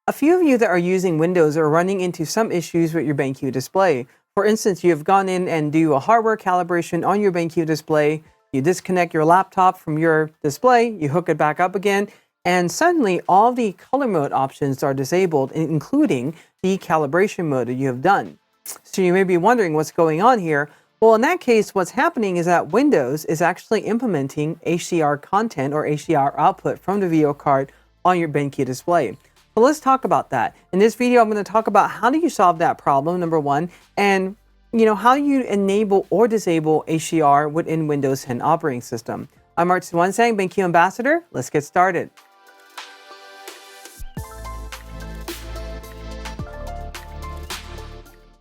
A few of you that are using Windows are running into some issues with your BenQ display. For instance, you have gone in and do a hardware calibration on your BenQ display, you disconnect your laptop from your display, you hook it back up again, and suddenly all the color mode options are disabled, including the calibration mode that you have done. So you may be wondering what's going on here. Well, in that case, what's happening is that Windows is actually implementing HDR content or HDR output from the video card on your BenQ display. So let's talk about that. In this video, I'm going to talk about how do you solve that problem, number one, and how you enable or disable HDR within Windows 10 operating system. I'm Suwansang, BenQ Ambassador. Let's get started.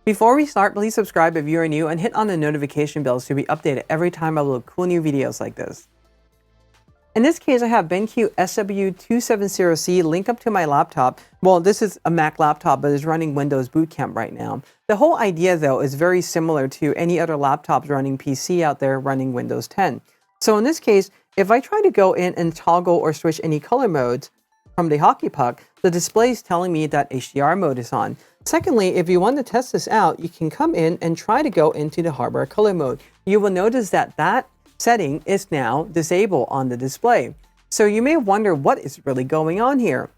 Before we start, please subscribe if you are new and hit on the notification bell to be updated every time I upload cool new videos like this. In this case, I have BenQ SW270C linked up to my laptop. Well, this is a Mac laptop, but it's running Windows Boot Camp right now. The whole idea, though, is very similar to any other laptops running PC out there running Windows 10. So in this case, if I try to go in and toggle or switch any color modes from the hockey puck, the display is telling me that HDR mode is on. Secondly, if you want to test this out, you can come in and try to go into the hardware color mode. You will notice that that setting is now disabled on the display. So you may wonder what is really going on here.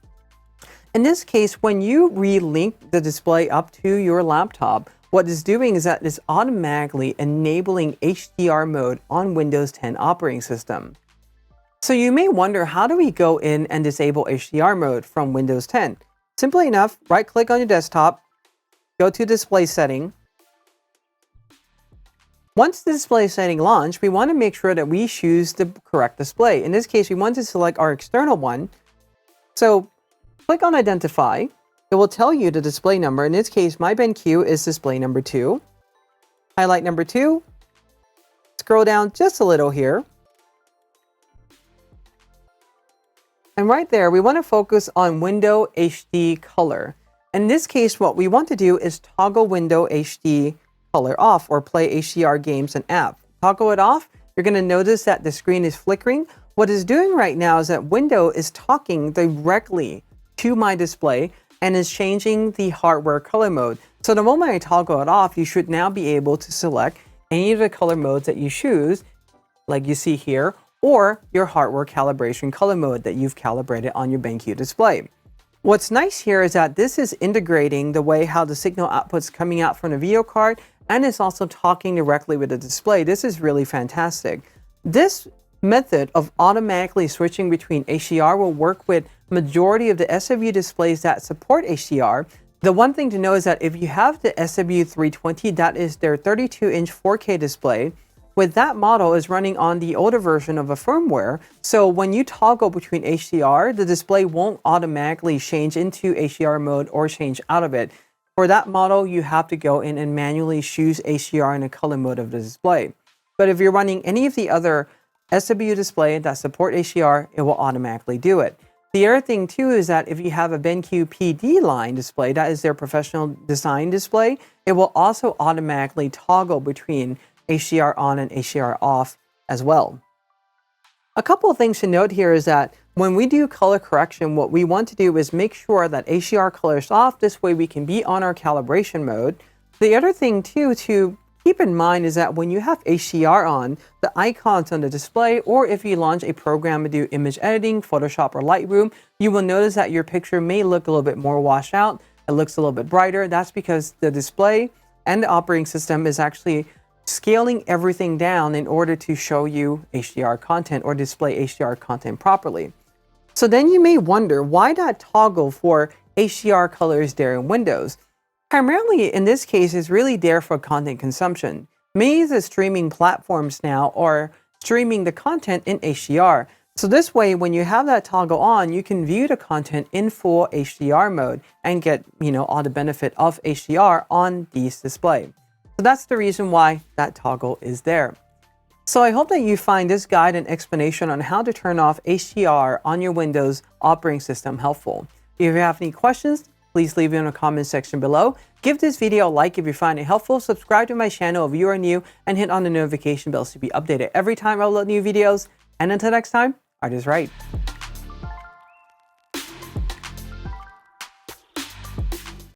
In this case, when you relink the display up to your laptop, what it's doing is that it's automatically enabling HDR mode on Windows 10 operating system. So you may wonder, how do we go in and disable HDR mode from Windows 10? Simply enough, right-click on your desktop, go to Display Setting. Once the display setting launch, we want to make sure that we choose the correct display. In this case, we want to select our external one. So click on Identify. It will tell you the display number. In this case, my BenQ is display number 2. Highlight number 2. Scroll down just a little here. And right there, we want to focus on Window HD color. In this case, what we want to do is toggle Window HD color off or play HDR games and app. Toggle it off, you're going to notice that the screen is flickering. What it's doing right now is that Windows is talking directly to my display and is changing the hardware color mode. So the moment I toggle it off, you should now be able to select any of the color modes that you choose, like you see here, or your hardware calibration color mode that you've calibrated on your BenQ display. What's nice here is that this is integrating the way how the signal output's coming out from the video card, and it's also talking directly with the display. This is really fantastic. This method of automatically switching between HDR will work with majority of the SW displays that support HDR. The one thing to know is that if you have the SW320, that is their 32-inch 4K display, with that model is running on the older version of a firmware. So when you toggle between HDR, the display won't automatically change into HDR mode or change out of it. For that model, you have to go in and manually choose HDR in the color mode of the display. But if you're running any of the other SW display that support HDR, it will automatically do it. The other thing too is that if you have a BenQ PD line display, that is their professional design display, it will also automatically toggle between HDR on and HDR off as well. A couple of things to note here is that when we do color correction, what we want to do is make sure that HDR color is off. This way we can be on our calibration mode. The other thing too to keep in mind is that when you have HDR on, the icons on the display, or if you launch a program to do image editing, Photoshop or Lightroom, you will notice that your picture may look a little bit more washed out. It looks a little bit brighter. That's because the display and the operating system is actually scaling everything down in order to show you HDR content or display HDR content properly. So then you may wonder why that toggle for HDR color is there in Windows. Primarily in this case is really there for content consumption. Many of the streaming platforms now are streaming the content in HDR. So this way, when you have that toggle on, you can view the content in full HDR mode and get, all the benefit of HDR on these display. So that's the reason why that toggle is there. So I hope that you find this guide and explanation on how to turn off HDR on your Windows operating system helpful. If you have any questions, please leave it in the comment section below. Give this video a like if you find it helpful. Subscribe to my channel if you are new, and hit on the notification bell to be updated every time I upload new videos. And until next time, ArtIsRight.